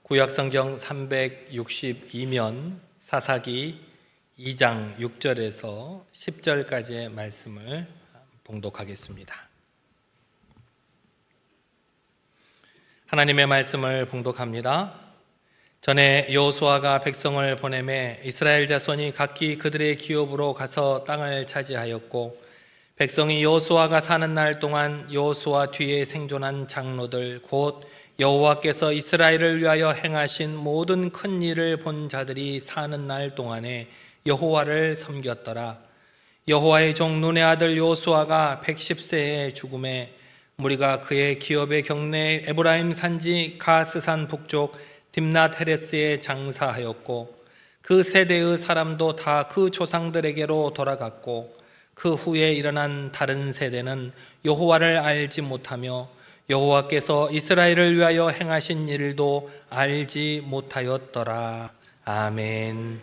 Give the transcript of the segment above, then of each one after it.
구약성경 362면 사사기 2장 6절에서 10절까지의 말씀을 봉독하겠습니다. 하나님의 말씀을 봉독합니다. 전에 여호수아가 백성을 보내매 이스라엘 자손이 각기 그들의 기업으로 가서 땅을 차지하였고, 백성이 여호수아가 사는 날 동안 여호수아 뒤에 생존한 장로들 곧 여호와께서 이스라엘을 위하여 행하신 모든 큰 일을 본 자들이 사는 날 동안에 여호와를 섬겼더라. 여호와의 종 눈의 아들 여호수아가 110세에 죽음에 무리가 그의 기업의 경내 에브라임 산지 가스산 북쪽 딥낫 헤레스에 장사하였고, 그 세대의 사람도 다 그 조상들에게로 돌아갔고, 그 후에 일어난 다른 세대는 여호와를 알지 못하며 여호와께서 이스라엘을 위하여 행하신 일도 알지 못하였더라. 아멘.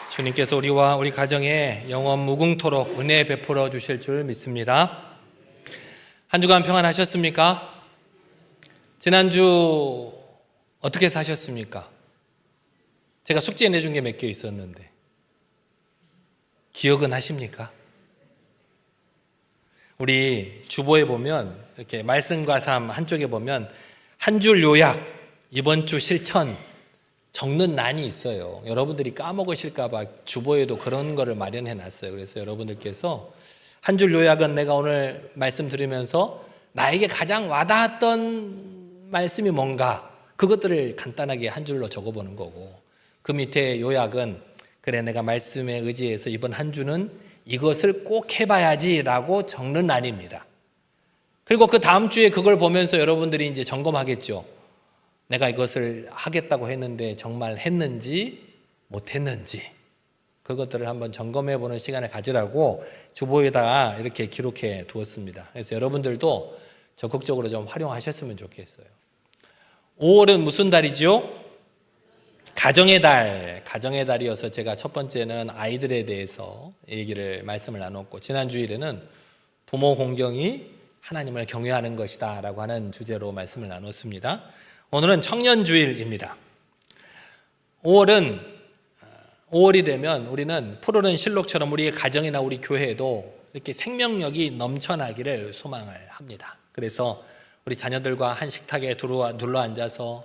주님께서 우리와 우리 가정에 영원 무궁토록 은혜 베풀어 주실 줄 믿습니다. 한 주간 평안하셨습니까? 지난주 어떻게 사셨습니까? 제가 숙제 내준 게 몇 개 있었는데 기억은 하십니까? 우리 주보에 보면 이렇게 말씀과 삶 한쪽에 보면 한 줄 요약, 이번 주 실천 적는 난이 있어요. 여러분들이 까먹으실까 봐 주보에도 그런 거를 마련해 놨어요. 그래서 여러분들께서 한 줄 요약은 내가 오늘 말씀 들으면서 나에게 가장 와닿았던 말씀이 뭔가, 그것들을 간단하게 한 줄로 적어보는 거고, 그 밑에 요약은 그래 내가 말씀에 의지해서 이번 한 주는 이것을 꼭 해봐야지 라고 적는 난입니다. 그리고 그 다음 주에 그걸 보면서 여러분들이 이제 점검하겠죠. 내가 이것을 하겠다고 했는데 정말 했는지 못했는지, 그것들을 한번 점검해 보는 시간을 가지라고 주보에다가 이렇게 기록해 두었습니다. 그래서 여러분들도 적극적으로 좀 활용하셨으면 좋겠어요. 5월은 무슨 달이죠? 가정의 달, 가정의 달이어서 제가 첫 번째는 아이들에 대해서 말씀을 나눴고, 지난 주일에는 부모 공경이 하나님을 경외하는 것이다 라고 하는 주제로 말씀을 나눴습니다. 오늘은 청년주일입니다. 5월이 되면 우리는 푸르른 실록처럼 우리의 가정이나 우리 교회에도 이렇게 생명력이 넘쳐나기를 소망을 합니다. 그래서 우리 자녀들과 한 식탁에 둘러 앉아서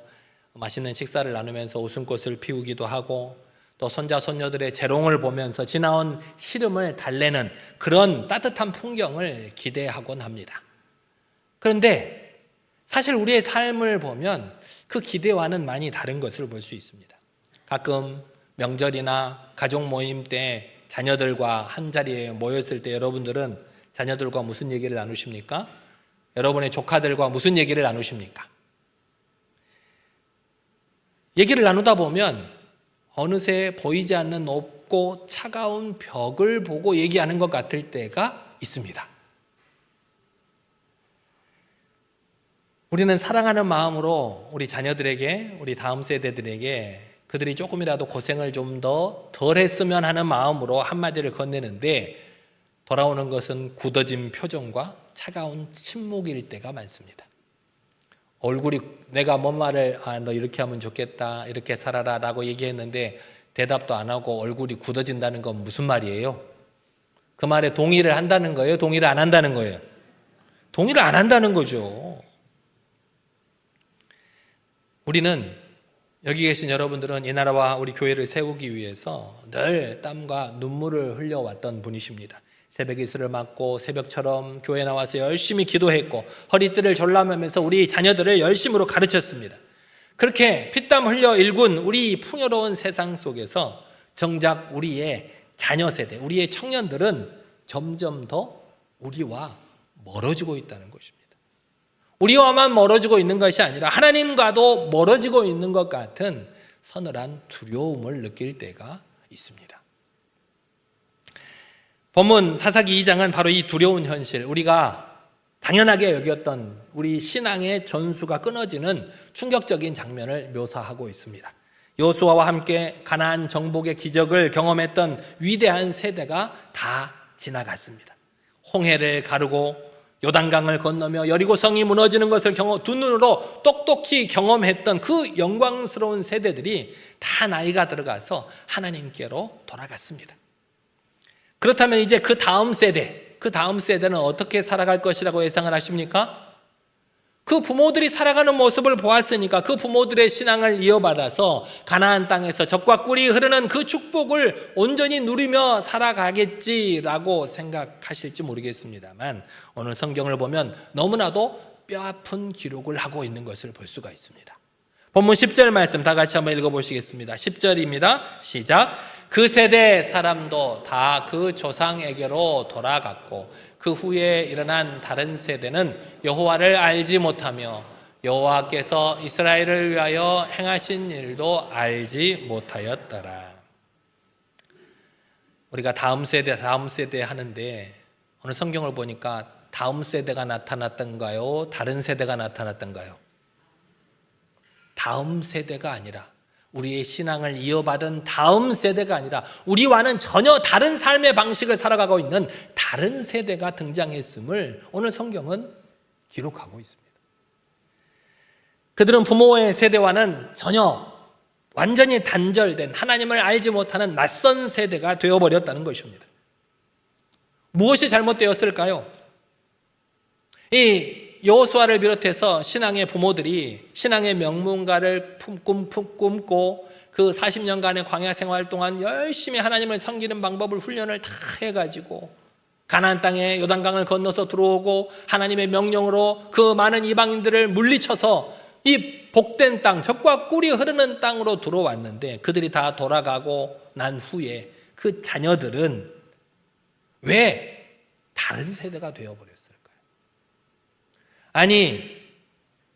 맛있는 식사를 나누면서 웃음꽃을 피우기도 하고, 또 손자 손녀들의 재롱을 보면서 지나온 시름을 달래는 그런 따뜻한 풍경을 기대하곤 합니다. 그런데 사실 우리의 삶을 보면 그 기대와는 많이 다른 것을 볼 수 있습니다. 가끔 명절이나 가족 모임 때 자녀들과 한 자리에 모였을 때 여러분들은 자녀들과 무슨 얘기를 나누십니까? 여러분의 조카들과 무슨 얘기를 나누십니까? 얘기를 나누다 보면 어느새 보이지 않는 높고 차가운 벽을 보고 얘기하는 것 같을 때가 있습니다. 우리는 사랑하는 마음으로 우리 자녀들에게, 우리 다음 세대들에게 그들이 조금이라도 고생을 좀 더 덜 했으면 하는 마음으로 한마디를 건네는데 돌아오는 것은 굳어진 표정과 차가운 침묵일 때가 많습니다. 얼굴이 내가 뭔 말을 너 이렇게 하면 좋겠다, 이렇게 살아라 라고 얘기했는데 대답도 안 하고 얼굴이 굳어진다는 건 무슨 말이에요? 그 말에 동의를 한다는 거예요? 동의를 안 한다는 거예요? 동의를 안 한다는 거죠. 우리는, 여기 계신 여러분들은 이 나라와 우리 교회를 세우기 위해서 늘 땀과 눈물을 흘려왔던 분이십니다. 새벽 이슬을 맞고 새벽처럼 교회 나와서 열심히 기도했고 허리띠를 졸라매면서 우리 자녀들을 열심으로 가르쳤습니다. 그렇게 피땀 흘려 일군 우리 풍요로운 세상 속에서 정작 우리의 자녀 세대, 우리의 청년들은 점점 더 우리와 멀어지고 있다는 것입니다. 우리와만 멀어지고 있는 것이 아니라 하나님과도 멀어지고 있는 것 같은 서늘한 두려움을 느낄 때가 있습니다. 본문 사사기 2장은 바로 이 두려운 현실, 우리가 당연하게 여겼던 우리 신앙의 전수가 끊어지는 충격적인 장면을 묘사하고 있습니다. 여호수아와 함께 가나안 정복의 기적을 경험했던 위대한 세대가 다 지나갔습니다. 홍해를 가르고 요단강을 건너며 여리고성이 무너지는 것을 두 눈으로 똑똑히 경험했던 그 영광스러운 세대들이 다 나이가 들어가서 하나님께로 돌아갔습니다. 그렇다면 이제 그 다음 세대는 어떻게 살아갈 것이라고 예상을 하십니까? 그 부모들이 살아가는 모습을 보았으니까 그 부모들의 신앙을 이어받아서 가나안 땅에서 젖과 꿀이 흐르는 그 축복을 온전히 누리며 살아가겠지라고 생각하실지 모르겠습니다만 오늘 성경을 보면 너무나도 뼈아픈 기록을 하고 있는 것을 볼 수가 있습니다. 본문 10절 말씀 다 같이 한번 읽어보시겠습니다. 10절입니다. 시작. 그 세대 사람도 다 그 조상에게로 돌아갔고 그 후에 일어난 다른 세대는 여호와를 알지 못하며 여호와께서 이스라엘을 위하여 행하신 일도 알지 못하였더라. 우리가 다음 세대 하는데 오늘 성경을 보니까 다음 세대가 나타났던가요? 다른 세대가 나타났던가요? 다음 세대가 아니라 우리의 신앙을 이어받은 다음 세대가 아니라 우리와는 전혀 다른 삶의 방식을 살아가고 있는 다른 세대가 등장했음을 오늘 성경은 기록하고 있습니다. 그들은 부모의 세대와는 전혀 완전히 단절된 하나님을 알지 못하는 낯선 세대가 되어버렸다는 것입니다. 무엇이 잘못되었을까요? 이 여호수아를 비롯해서 신앙의 부모들이 신앙의 명문가를 꿈고 그 40년간의 광야 생활 동안 열심히 하나님을 섬기는 방법을 훈련을 다 해가지고 가나안 땅에 요단강을 건너서 들어오고 하나님의 명령으로 그 많은 이방인들을 물리쳐서 이 복된 땅, 젖과 꿀이 흐르는 땅으로 들어왔는데 그들이 다 돌아가고 난 후에 그 자녀들은 왜 다른 세대가 되어버렸을까요? 아니,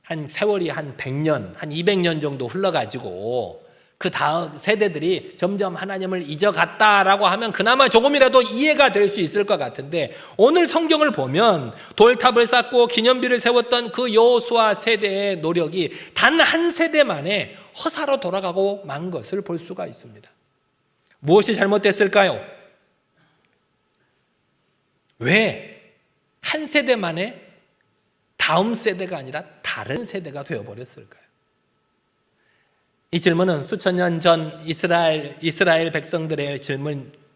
한 세월이 한 100년, 한 200년 정도 흘러가지고 그 다음 세대들이 점점 하나님을 잊어갔다라고 하면 그나마 조금이라도 이해가 될 수 있을 것 같은데 오늘 성경을 보면 돌탑을 쌓고 기념비를 세웠던 그 여호수아 세대의 노력이 단 한 세대 만에 허사로 돌아가고 만 것을 볼 수가 있습니다. 무엇이 잘못됐을까요? 왜 한 세대 만에 다음 세대가 아니라 다른 세대가 되어버렸을까요? 이 질문은 수천 년 전 이스라엘 백성들의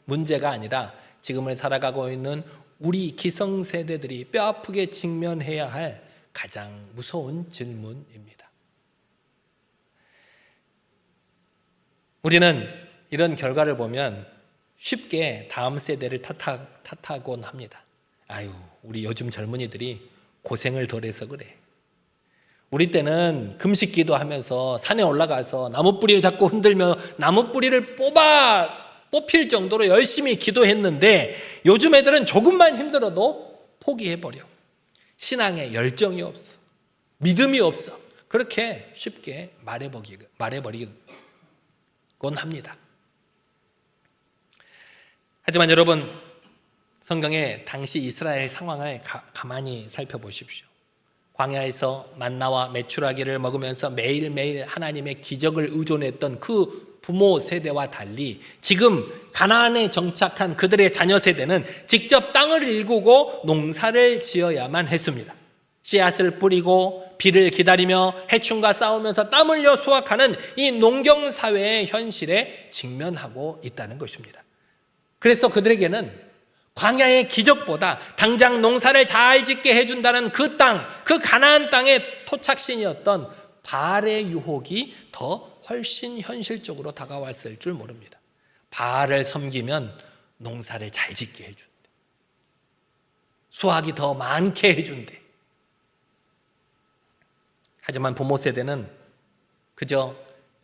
문제가 아니라 지금을 살아가고 있는 우리 기성세대들이 뼈아프게 직면해야 할 가장 무서운 질문입니다. 우리는 이런 결과를 보면 쉽게 다음 세대를 탓하곤 합니다. 아유, 우리 요즘 젊은이들이 고생을 덜 해서 그래. 우리 때는 금식기도 하면서 산에 올라가서 나무 뿌리를 잡고 흔들며 나무 뿌리를 뽑힐 정도로 열심히 기도했는데 요즘 애들은 조금만 힘들어도 포기해버려. 신앙에 열정이 없어. 믿음이 없어. 그렇게 쉽게 말해버리곤 합니다. 하지만 여러분, 성경의 당시 이스라엘 상황을 가만히 살펴보십시오. 광야에서 만나와 메추라기를 먹으면서 매일매일 하나님의 기적을 의존했던 그 부모 세대와 달리 지금 가나안에 정착한 그들의 자녀 세대는 직접 땅을 일구고 농사를 지어야만 했습니다. 씨앗을 뿌리고 비를 기다리며 해충과 싸우면서 땀 흘려 수확하는 이 농경사회의 현실에 직면하고 있다는 것입니다. 그래서 그들에게는 광야의 기적보다 당장 농사를 잘 짓게 해준다는 그 땅, 그 가나안 땅의 토착신이었던 바알의 유혹이 더 훨씬 현실적으로 다가왔을 줄 모릅니다. 바알을 섬기면 농사를 잘 짓게 해준대. 수확이 더 많게 해준대. 하지만 부모 세대는 그저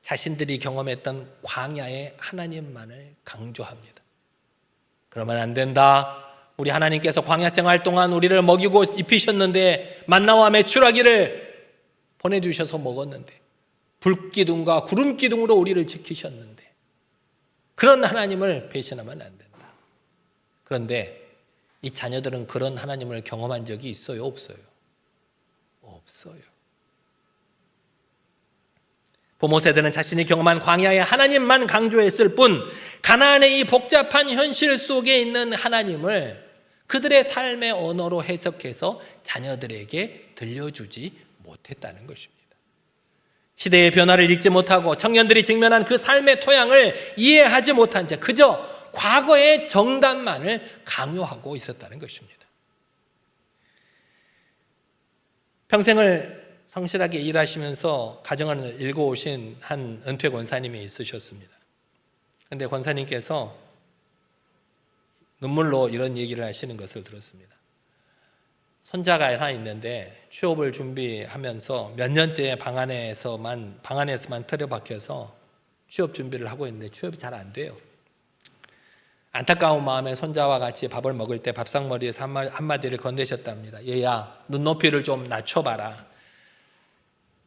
자신들이 경험했던 광야의 하나님만을 강조합니다. 그러면 안 된다. 우리 하나님께서 광야 생활 동안 우리를 먹이고 입히셨는데 만나와 메추라기를 보내주셔서 먹었는데 불기둥과 구름기둥으로 우리를 지키셨는데 그런 하나님을 배신하면 안 된다. 그런데 이 자녀들은 그런 하나님을 경험한 적이 있어요? 없어요? 없어요. 부모 세대는 자신이 경험한 광야의 하나님만 강조했을 뿐 가나안의 이 복잡한 현실 속에 있는 하나님을 그들의 삶의 언어로 해석해서 자녀들에게 들려주지 못했다는 것입니다. 시대의 변화를 읽지 못하고 청년들이 직면한 그 삶의 토양을 이해하지 못한 채 그저 과거의 정답만을 강요하고 있었다는 것입니다. 평생을 성실하게 일하시면서 가정을 일궈오신 한 은퇴 권사님이 있으셨습니다. 그런데 권사님께서 눈물로 이런 얘기를 하시는 것을 들었습니다. 손자가 하나 있는데 취업을 준비하면서 몇 년째 방 안에서만 틀어박혀서 취업 준비를 하고 있는데 취업이 잘 안 돼요. 안타까운 마음에 손자와 같이 밥을 먹을 때 밥상머리에서 한마디를 건네셨답니다. 얘야, 눈높이를 좀 낮춰봐라.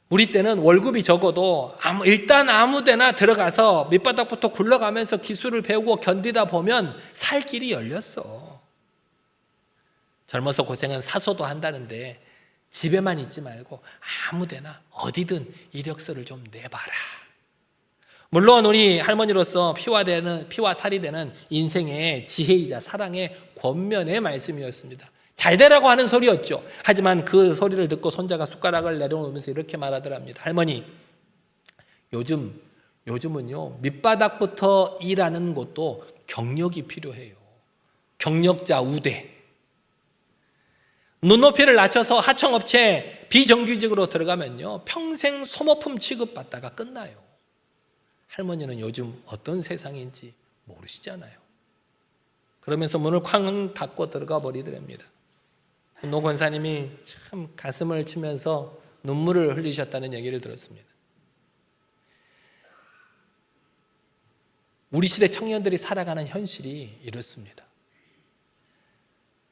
우리 때는 월급이 적어도 일단 아무 데나 들어가서 밑바닥부터 굴러가면서 기술을 배우고 견디다 보면 살 길이 열렸어. 젊어서 고생은 사소도 한다는데 집에만 있지 말고 아무 데나 어디든 이력서를 좀 내봐라. 물론 우리 할머니로서 피와 살이 되는 인생의 지혜이자 사랑의 권면의 말씀이었습니다. 잘 되라고 하는 소리였죠. 하지만 그 소리를 듣고 손자가 숟가락을 내려놓으면서 이렇게 말하더랍니다. 할머니, 요즘은요 밑바닥부터 일하는 것도 경력이 필요해요. 경력자 우대. 눈높이를 낮춰서 하청업체 비정규직으로 들어가면요 평생 소모품 취급받다가 끝나요. 할머니는 요즘 어떤 세상인지 모르시잖아요. 그러면서 문을 쾅 닫고 들어가 버리더랍니다. 노 권사님이 참 가슴을 치면서 눈물을 흘리셨다는 얘기를 들었습니다. 우리 시대 청년들이 살아가는 현실이 이렇습니다.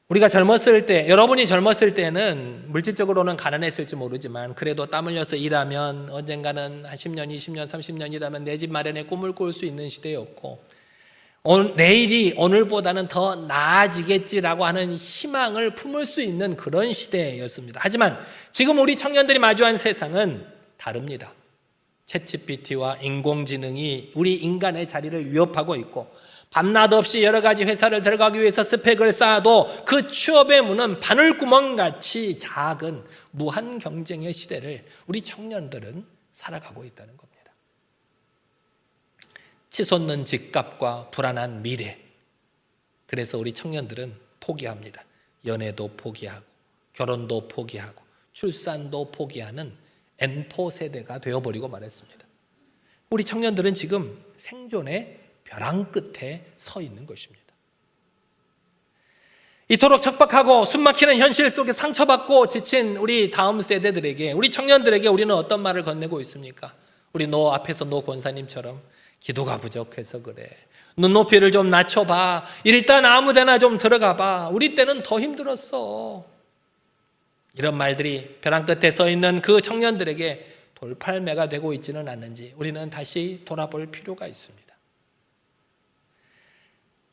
우리가 젊었을 때, 여러분이 젊었을 때는 물질적으로는 가난했을지 모르지만 그래도 땀 흘려서 일하면 언젠가는 한 10년, 20년, 30년 일하면 내 집 마련의 꿈을 꿀 수 있는 시대였고 내일이 오늘보다는 더 나아지겠지라고 하는 희망을 품을 수 있는 그런 시대였습니다. 하지만 지금 우리 청년들이 마주한 세상은 다릅니다. 챗GPT와 인공지능이 우리 인간의 자리를 위협하고 있고 밤낮 없이 여러 가지 회사를 들어가기 위해서 스펙을 쌓아도 그 취업의 문은 바늘구멍같이 작은 무한 경쟁의 시대를 우리 청년들은 살아가고 있다는 겁니다. 치솟는 집값과 불안한 미래. 그래서 우리 청년들은 포기합니다. 연애도 포기하고 결혼도 포기하고 출산도 포기하는 N포 세대가 되어버리고 말았습니다. 우리 청년들은 지금 생존의 벼랑 끝에 서 있는 것입니다. 이토록 척박하고 숨막히는 현실 속에 상처받고 지친 우리 다음 세대들에게, 우리 청년들에게 우리는 어떤 말을 건네고 있습니까? 우리 앞에서 노 권사님처럼 기도가 부족해서 그래. 눈높이를 좀 낮춰봐. 일단 아무 데나 좀 들어가봐. 우리 때는 더 힘들었어. 이런 말들이 벼랑 끝에 서 있는 그 청년들에게 돌팔매가 되고 있지는 않는지 우리는 다시 돌아볼 필요가 있습니다.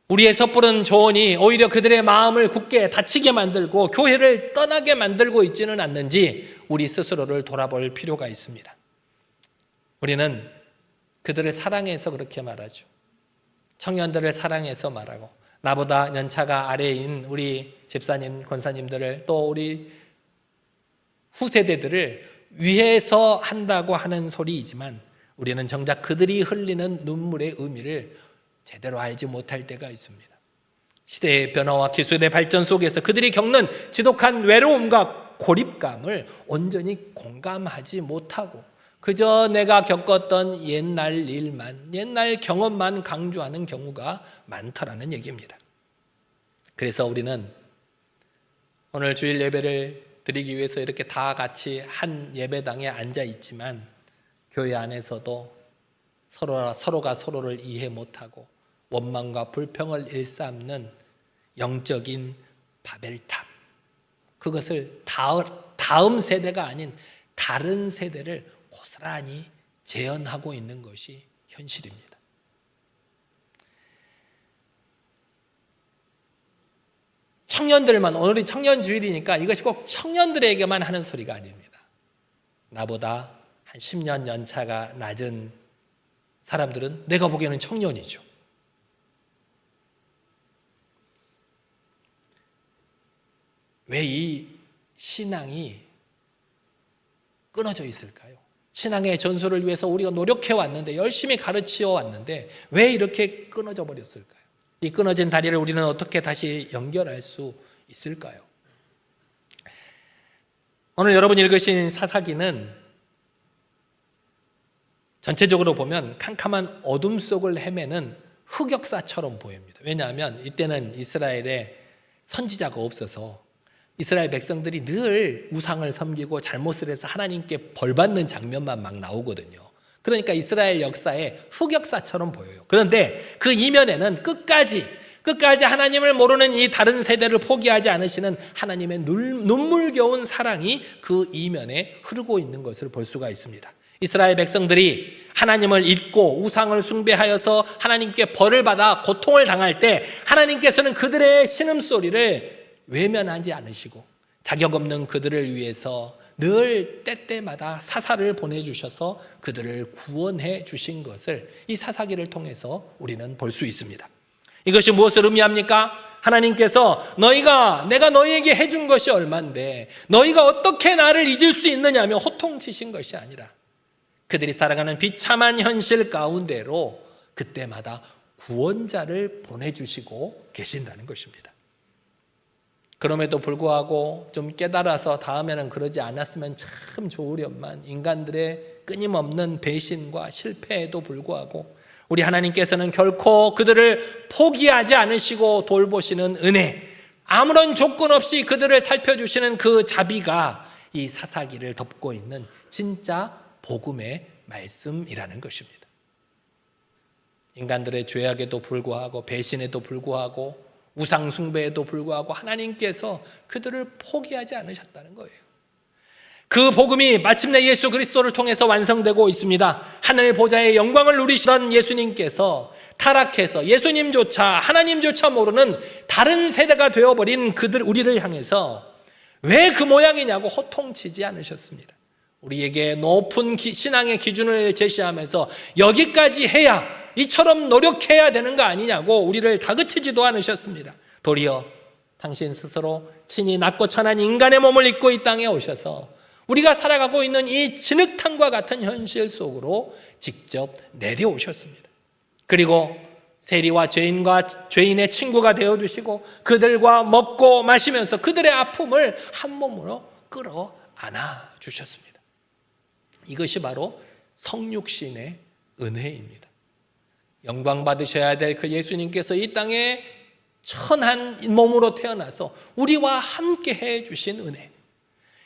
우리의 섣부른 조언이 오히려 그들의 마음을 굳게 다치게 만들고 교회를 떠나게 만들고 있지는 않는지 우리 스스로를 돌아볼 필요가 있습니다. 우리는 그들을 사랑해서 그렇게 말하죠. 청년들을 사랑해서 말하고 나보다 연차가 아래인 우리 집사님, 권사님들을 또 우리 후세대들을 위해서 한다고 하는 소리이지만 우리는 정작 그들이 흘리는 눈물의 의미를 제대로 알지 못할 때가 있습니다. 시대의 변화와 기술의 발전 속에서 그들이 겪는 지독한 외로움과 고립감을 온전히 공감하지 못하고 그저 내가 겪었던 옛날 일만, 옛날 경험만 강조하는 경우가 많다라는 얘기입니다. 그래서 우리는 오늘 주일 예배를 드리기 위해서 이렇게 다 같이 한 예배당에 앉아 있지만 교회 안에서도 서로가 서로를 이해 못하고 원망과 불평을 일삼는 영적인 바벨탑, 그것을 다음 세대가 아닌 다른 세대를 고스란히 재현하고 있는 것이 현실입니다. 청년들만, 오늘이 청년주일이니까 이것이 꼭 청년들에게만 하는 소리가 아닙니다. 나보다 한 10년 연차가 낮은 사람들은 내가 보기에는 청년이죠. 왜 이 신앙이 끊어져 있을까요? 신앙의 전수를 위해서 우리가 노력해 왔는데, 열심히 가르치어 왔는데 왜 이렇게 끊어져 버렸을까요? 이 끊어진 다리를 우리는 어떻게 다시 연결할 수 있을까요? 오늘 여러분 읽으신 사사기는 전체적으로 보면 캄캄한 어둠 속을 헤매는 흑역사처럼 보입니다. 왜냐하면 이때는 이스라엘에 선지자가 없어서 이스라엘 백성들이 늘 우상을 섬기고 잘못을 해서 하나님께 벌받는 장면만 막 나오거든요. 그러니까 이스라엘 역사의 흑역사처럼 보여요. 그런데 그 이면에는 끝까지 하나님을 모르는 이 다른 세대를 포기하지 않으시는 하나님의 눈물겨운 사랑이 그 이면에 흐르고 있는 것을 볼 수가 있습니다. 이스라엘 백성들이 하나님을 잊고 우상을 숭배하여서 하나님께 벌을 받아 고통을 당할 때 하나님께서는 그들의 신음소리를 외면하지 않으시고 자격 없는 그들을 위해서 늘 때때마다 사사를 보내주셔서 그들을 구원해 주신 것을 이 사사기를 통해서 우리는 볼 수 있습니다. 이것이 무엇을 의미합니까? 하나님께서 내가 너희에게 해준 것이 얼만데 너희가 어떻게 나를 잊을 수 있느냐며 호통치신 것이 아니라 그들이 살아가는 비참한 현실 가운데로 그때마다 구원자를 보내주시고 계신다는 것입니다. 그럼에도 불구하고 좀 깨달아서 다음에는 그러지 않았으면 참 좋으련만 인간들의 끊임없는 배신과 실패에도 불구하고 우리 하나님께서는 결코 그들을 포기하지 않으시고 돌보시는 은혜, 아무런 조건 없이 그들을 살펴주시는 그 자비가 이 사사기를 덮고 있는 진짜 복음의 말씀이라는 것입니다. 인간들의 죄악에도 불구하고 배신에도 불구하고 우상 숭배에도 불구하고 하나님께서 그들을 포기하지 않으셨다는 거예요. 그 복음이 마침내 예수 그리스도를 통해서 완성되고 있습니다. 하늘 보좌의 영광을 누리시던 예수님께서 타락해서 예수님조차 하나님조차 모르는 다른 세대가 되어버린 우리를 향해서 왜 그 모양이냐고 호통치지 않으셨습니다. 우리에게 높은 신앙의 기준을 제시하면서 여기까지 해야, 이처럼 노력해야 되는 거 아니냐고 우리를 다그치지도 않으셨습니다. 도리어 당신 스스로 친히 낮고 천한 인간의 몸을 입고 이 땅에 오셔서 우리가 살아가고 있는 이 진흙탕과 같은 현실 속으로 직접 내려오셨습니다. 그리고 세리와 죄인의 친구가 되어주시고 그들과 먹고 마시면서 그들의 아픔을 한 몸으로 끌어안아 주셨습니다. 이것이 바로 성육신의 은혜입니다. 영광 받으셔야 될 그 예수님께서 이 땅에 천한 몸으로 태어나서 우리와 함께 해주신 은혜,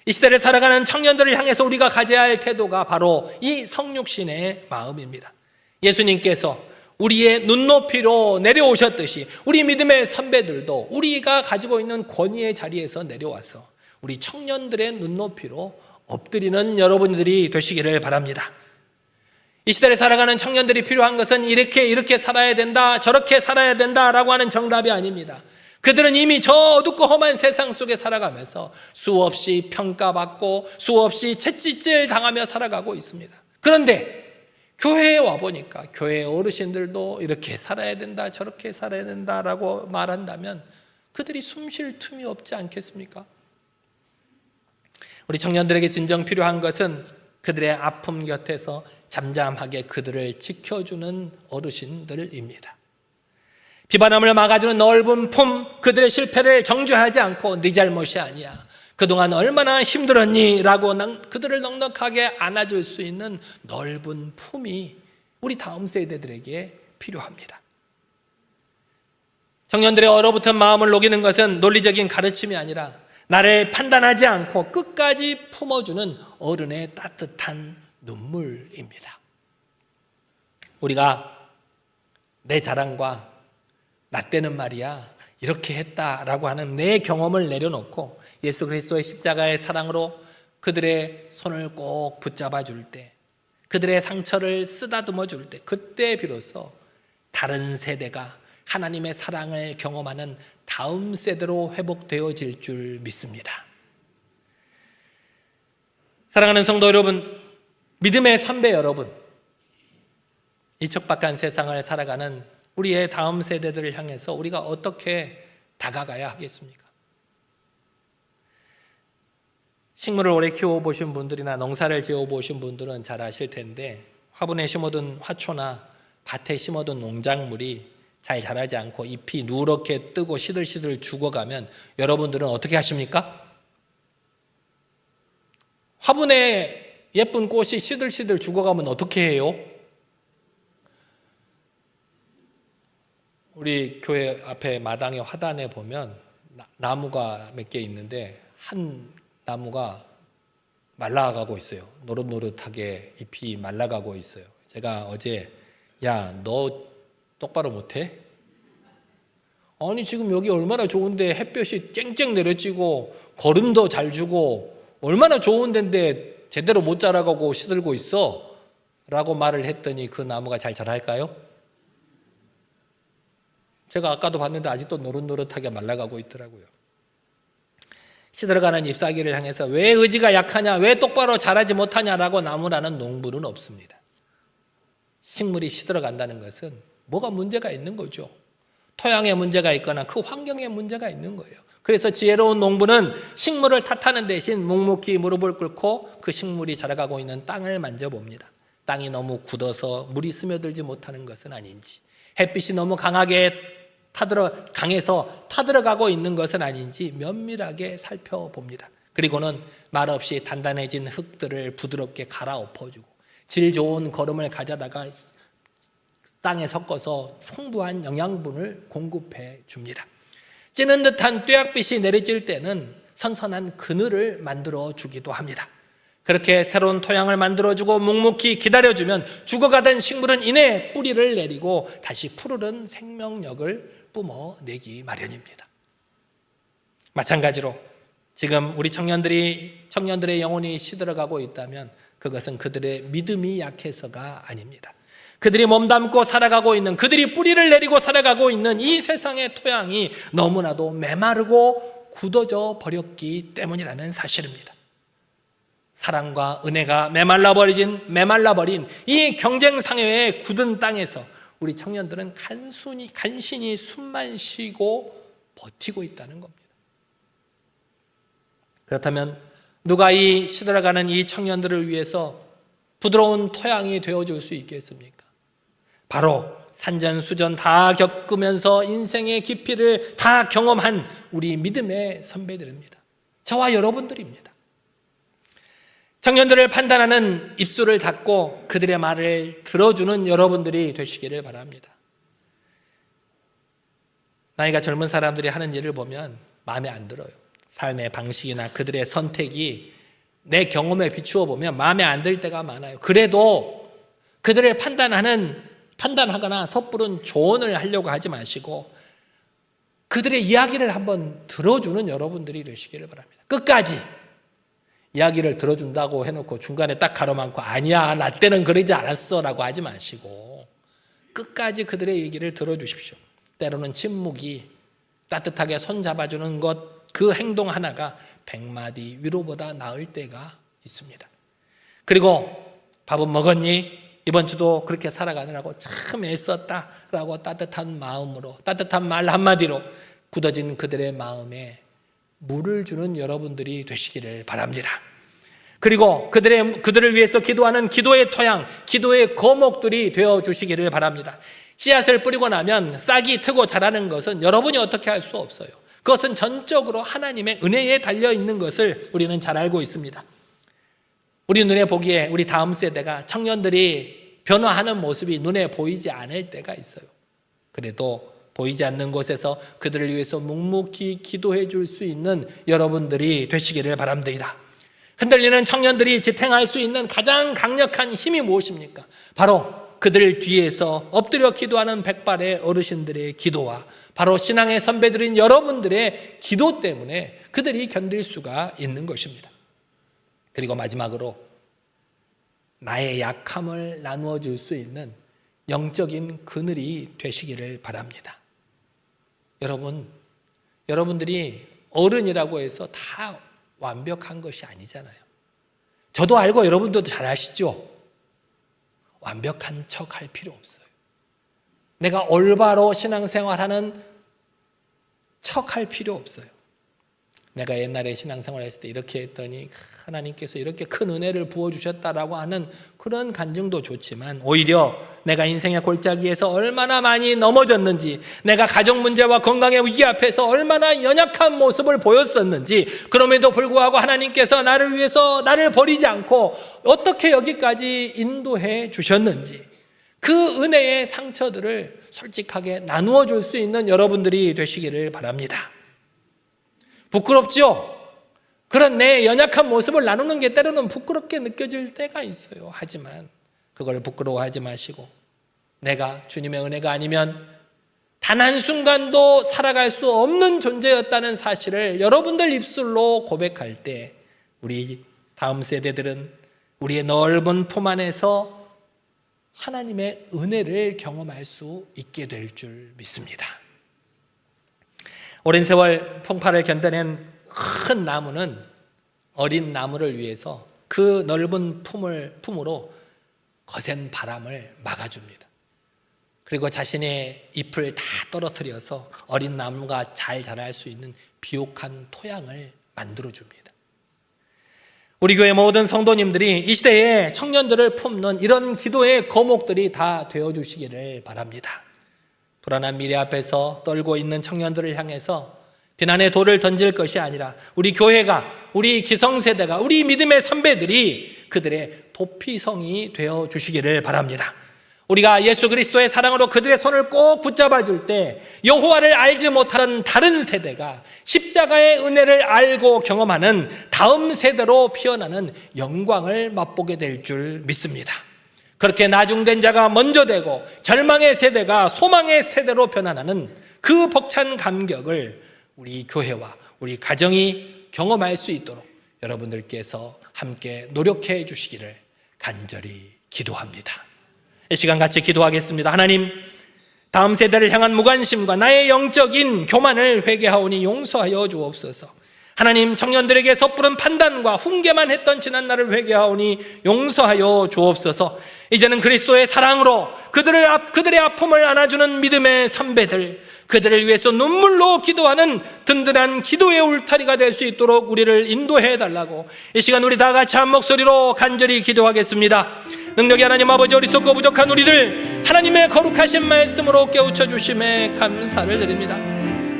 이 시대를 살아가는 청년들을 향해서 우리가 가져야 할 태도가 바로 이 성육신의 마음입니다. 예수님께서 우리의 눈높이로 내려오셨듯이 우리 믿음의 선배들도 우리가 가지고 있는 권위의 자리에서 내려와서 우리 청년들의 눈높이로 엎드리는 여러분들이 되시기를 바랍니다. 이 시대를 살아가는 청년들이 필요한 것은 이렇게 살아야 된다, 저렇게 살아야 된다라고 하는 정답이 아닙니다. 그들은 이미 저 어둡고 험한 세상 속에 살아가면서 수없이 평가받고 수없이 채찍질 당하며 살아가고 있습니다. 그런데 교회에 와보니까 교회 어르신들도 이렇게 살아야 된다, 저렇게 살아야 된다라고 말한다면 그들이 숨 쉴 틈이 없지 않겠습니까? 우리 청년들에게 진정 필요한 것은 그들의 아픔 곁에서 잠잠하게 그들을 지켜주는 어르신들입니다. 비바람을 막아주는 넓은 품, 그들의 실패를 정죄하지 않고 네 잘못이 아니야, 그동안 얼마나 힘들었니? 라고 그들을 넉넉하게 안아줄 수 있는 넓은 품이 우리 다음 세대들에게 필요합니다. 청년들의 얼어붙은 마음을 녹이는 것은 논리적인 가르침이 아니라 나를 판단하지 않고 끝까지 품어주는 어른의 따뜻한 눈물입니다. 우리가 내 자랑과 나 때는 말이야 이렇게 했다라고 하는 내 경험을 내려놓고 예수 그리스도의 십자가의 사랑으로 그들의 손을 꼭 붙잡아 줄 때, 그들의 상처를 쓰다듬어 줄 때, 그때 비로소 다른 세대가 하나님의 사랑을 경험하는 다음 세대로 회복되어질 줄 믿습니다. 사랑하는 성도 여러분, 믿음의 선배 여러분, 이 척박한 세상을 살아가는 우리의 다음 세대들을 향해서 우리가 어떻게 다가가야 하겠습니까? 식물을 오래 키워보신 분들이나 농사를 지어보신 분들은 잘 아실 텐데 화분에 심어둔 화초나 밭에 심어둔 농작물이 잘 자라지 않고 잎이 누렇게 뜨고 시들시들 죽어가면 여러분들은 어떻게 하십니까? 화분에 예쁜 꽃이 시들시들 죽어가면 어떻게 해요? 우리 교회 앞에 마당의 화단에 보면 나무가 몇 개 있는데 한 나무가 말라가고 있어요. 노릇노릇하게 잎이 말라가고 있어요. 제가 어제 야, 너 똑바로 못해? 아니 지금 여기 얼마나 좋은데 햇볕이 쨍쨍 내려지고 거름도 잘 주고 얼마나 좋은 데인데 제대로 못 자라가고 시들고 있어? 라고 말을 했더니 그 나무가 잘 자랄까요? 제가 아까도 봤는데 아직도 노릇노릇하게 말라가고 있더라고요. 시들어가는 잎사귀를 향해서 왜 의지가 약하냐, 왜 똑바로 자라지 못하냐라고 나무라는 농부는 없습니다. 식물이 시들어간다는 것은 뭐가 문제가 있는 거죠. 토양에 문제가 있거나 그 환경에 문제가 있는 거예요. 그래서 지혜로운 농부는 식물을 탓하는 대신 묵묵히 무릎을 꿇고 그 식물이 자라가고 있는 땅을 만져봅니다. 땅이 너무 굳어서 물이 스며들지 못하는 것은 아닌지, 햇빛이 너무 강해서 타들어가고 있는 것은 아닌지 면밀하게 살펴봅니다. 그리고는 말없이 단단해진 흙들을 부드럽게 갈아엎어주고 질 좋은 거름을 가져다가 땅에 섞어서 풍부한 영양분을 공급해 줍니다. 찌는 듯한 뙤약빛이 내리칠 때는 선선한 그늘을 만들어 주기도 합니다. 그렇게 새로운 토양을 만들어주고 묵묵히 기다려주면 죽어가던 식물은 이내 뿌리를 내리고 다시 푸르른 생명력을 뿜어내기 마련입니다. 마찬가지로 지금 우리 청년들의 영혼이 시들어가고 있다면 그것은 그들의 믿음이 약해서가 아닙니다. 그들이 몸담고 살아가고 있는, 그들이 뿌리를 내리고 살아가고 있는 이 세상의 토양이 너무나도 메마르고 굳어져 버렸기 때문이라는 사실입니다. 사랑과 은혜가 메말라버린 이 경쟁사회의 굳은 땅에서 우리 청년들은 간신히 숨만 쉬고 버티고 있다는 겁니다. 그렇다면 누가 이 시들어가는 이 청년들을 위해서 부드러운 토양이 되어줄 수 있겠습니까? 바로 산전수전 다 겪으면서 인생의 깊이를 다 경험한 우리 믿음의 선배들입니다. 저와 여러분들입니다. 청년들을 판단하는 입술을 닫고 그들의 말을 들어주는 여러분들이 되시기를 바랍니다. 나이가 젊은 사람들이 하는 일을 보면 마음에 안 들어요. 삶의 방식이나 그들의 선택이 내 경험에 비추어 보면 마음에 안 들 때가 많아요. 그래도 그들을 판단하거나 섣부른 조언을 하려고 하지 마시고 그들의 이야기를 한번 들어주는 여러분들이 되시기를 바랍니다. 끝까지 이야기를 들어준다고 해놓고 중간에 딱 가로막고 아니야 나 때는 그러지 않았어 라고 하지 마시고 끝까지 그들의 얘기를 들어주십시오. 때로는 침묵이 따뜻하게 손잡아주는 것, 그 행동 하나가 100마디 위로보다 나을 때가 있습니다. 그리고 밥은 먹었니? 이번 주도 그렇게 살아가느라고 참 애썼다라고 따뜻한 마음으로, 따뜻한 말 한마디로 굳어진 그들의 마음에 물을 주는 여러분들이 되시기를 바랍니다. 그리고 그들을 위해서 기도하는 기도의 토양, 기도의 거목들이 되어주시기를 바랍니다. 씨앗을 뿌리고 나면 싹이 트고 자라는 것은 여러분이 어떻게 할 수 없어요. 그것은 전적으로 하나님의 은혜에 달려있는 것을 우리는 잘 알고 있습니다. 우리 눈에 보기에 우리 다음 세대가 청년들이 변화하는 모습이 눈에 보이지 않을 때가 있어요. 그래도 보이지 않는 곳에서 그들을 위해서 묵묵히 기도해 줄 수 있는 여러분들이 되시기를 바랍니다. 흔들리는 청년들이 지탱할 수 있는 가장 강력한 힘이 무엇입니까? 바로 그들 뒤에서 엎드려 기도하는 백발의 어르신들의 기도와 바로 신앙의 선배들인 여러분들의 기도 때문에 그들이 견딜 수가 있는 것입니다. 그리고 마지막으로 나의 약함을 나누어 줄 수 있는 영적인 그늘이 되시기를 바랍니다. 여러분들이 어른이라고 해서 다 완벽한 것이 아니잖아요. 저도 알고 여러분도 잘 아시죠? 완벽한 척 할 필요 없어요. 내가 올바로 신앙생활하는 척 할 필요 없어요. 내가 옛날에 신앙생활 했을 때 이렇게 했더니 하나님께서 이렇게 큰 은혜를 부어주셨다라고 하는 그런 간증도 좋지만, 오히려 내가 인생의 골짜기에서 얼마나 많이 넘어졌는지, 내가 가정 문제와 건강의 위기 앞에서 얼마나 연약한 모습을 보였었는지, 그럼에도 불구하고 하나님께서 나를 위해서 나를 버리지 않고 어떻게 여기까지 인도해 주셨는지, 그 은혜의 상처들을 솔직하게 나누어 줄 수 있는 여러분들이 되시기를 바랍니다. 부끄럽죠? 그런 내 연약한 모습을 나누는 게 때로는 부끄럽게 느껴질 때가 있어요. 하지만 그걸 부끄러워하지 마시고, 내가 주님의 은혜가 아니면 단 한순간도 살아갈 수 없는 존재였다는 사실을 여러분들 입술로 고백할 때, 우리 다음 세대들은 우리의 넓은 품 안에서 하나님의 은혜를 경험할 수 있게 될 줄 믿습니다. 오랜 세월 풍파를 견뎌낸 큰 나무는 어린 나무를 위해서 그 넓은 품으로 거센 바람을 막아줍니다. 그리고 자신의 잎을 다 떨어뜨려서 어린 나무가 잘 자랄 수 있는 비옥한 토양을 만들어줍니다. 우리 교회 모든 성도님들이 이 시대에 청년들을 품는 이런 기도의 거목들이 다 되어주시기를 바랍니다. 불안한 미래 앞에서 떨고 있는 청년들을 향해서 비난의 돌을 던질 것이 아니라, 우리 교회가, 우리 기성세대가, 우리 믿음의 선배들이 그들의 도피성이 되어주시기를 바랍니다. 우리가 예수 그리스도의 사랑으로 그들의 손을 꼭 붙잡아 줄 때, 여호와를 알지 못하는 다른 세대가 십자가의 은혜를 알고 경험하는 다음 세대로 피어나는 영광을 맛보게 될 줄 믿습니다. 그렇게 나중된 자가 먼저 되고 절망의 세대가 소망의 세대로 변화하는 그 벅찬 감격을 우리 교회와 우리 가정이 경험할 수 있도록 여러분들께서 함께 노력해 주시기를 간절히 기도합니다. 이 시간 같이 기도하겠습니다. 하나님, 다음 세대를 향한 무관심과 나의 영적인 교만을 회개하오니 용서하여 주옵소서. 하나님, 청년들에게 섣부른 판단과 훈계만 했던 지난날을 회개하오니 용서하여 주옵소서. 이제는 그리스도의 사랑으로 그들의 아픔을 안아주는 믿음의 선배들, 그들을 위해서 눈물로 기도하는 든든한 기도의 울타리가 될 수 있도록 우리를 인도해 달라고 이 시간 우리 다 같이 한 목소리로 간절히 기도하겠습니다. 능력의 하나님 아버지, 어리석고 부족한 우리들 하나님의 거룩하신 말씀으로 깨우쳐 주심에 감사를 드립니다.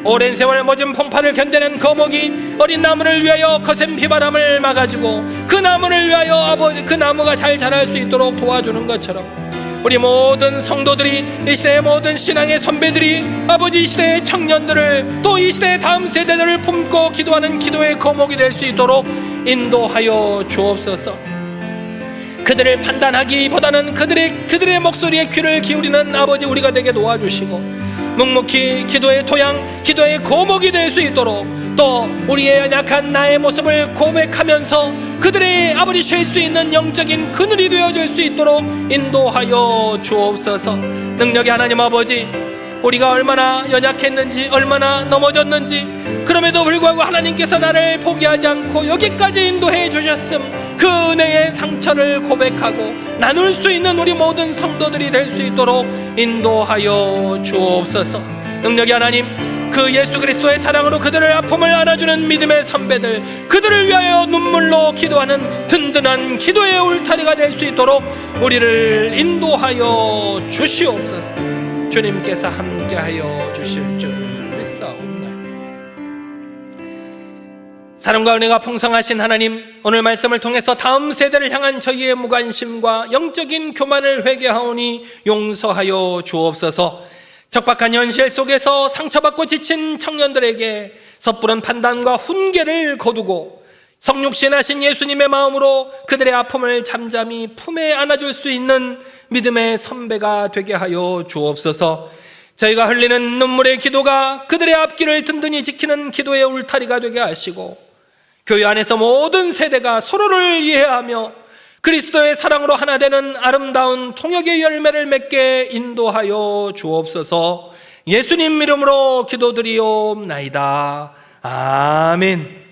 오랜 세월 모진 풍파를 견뎌낸 거목이 어린 나무를 위하여 거센 비바람을 막아주고 그 나무를 위하여 아버지 그 나무가 잘 자랄 수 있도록 도와주는 것처럼, 우리 모든 성도들이, 이 시대의 모든 신앙의 선배들이 아버지 이 시대의 청년들을, 또 이 시대의 다음 세대들을 품고 기도하는 기도의 거목이 될 수 있도록 인도하여 주옵소서. 그들을 판단하기보다는 그들의 목소리에 귀를 기울이는 아버지 우리가 되게 도와주시고, 묵묵히 기도의 토양, 기도의 거목이 될 수 있도록, 또 우리의 연약한 나의 모습을 고백하면서 그들의 아버지 쉴 수 있는 영적인 그늘이 되어줄 수 있도록 인도하여 주옵소서. 능력의 하나님 아버지, 우리가 얼마나 연약했는지, 얼마나 넘어졌는지, 그럼에도 불구하고 하나님께서 나를 포기하지 않고 여기까지 인도해 주셨음, 그 은혜의 상처를 고백하고 나눌 수 있는 우리 모든 성도들이 될 수 있도록 인도하여 주옵소서. 능력의 하나님, 그 예수 그리스도의 사랑으로 그들의 아픔을 안아주는 믿음의 선배들, 그들을 위하여 눈물로 기도하는 든든한 기도의 울타리가 될 수 있도록 우리를 인도하여 주시옵소서. 주님께서 함께하여 주실 줄 믿사옵나이다. 사랑과 은혜가 풍성하신 하나님, 오늘 말씀을 통해서 다음 세대를 향한 저희의 무관심과 영적인 교만을 회개하오니 용서하여 주옵소서. 척박한 현실 속에서 상처받고 지친 청년들에게 섣부른 판단과 훈계를 거두고 성육신하신 예수님의 마음으로 그들의 아픔을 잠잠히 품에 안아줄 수 있는 믿음의 선배가 되게 하여 주옵소서. 저희가 흘리는 눈물의 기도가 그들의 앞길을 든든히 지키는 기도의 울타리가 되게 하시고, 교회 안에서 모든 세대가 서로를 이해하며 그리스도의 사랑으로 하나 되는 아름다운 통역의 열매를 맺게 인도하여 주옵소서. 예수님 이름으로 기도드리옵나이다. 아멘.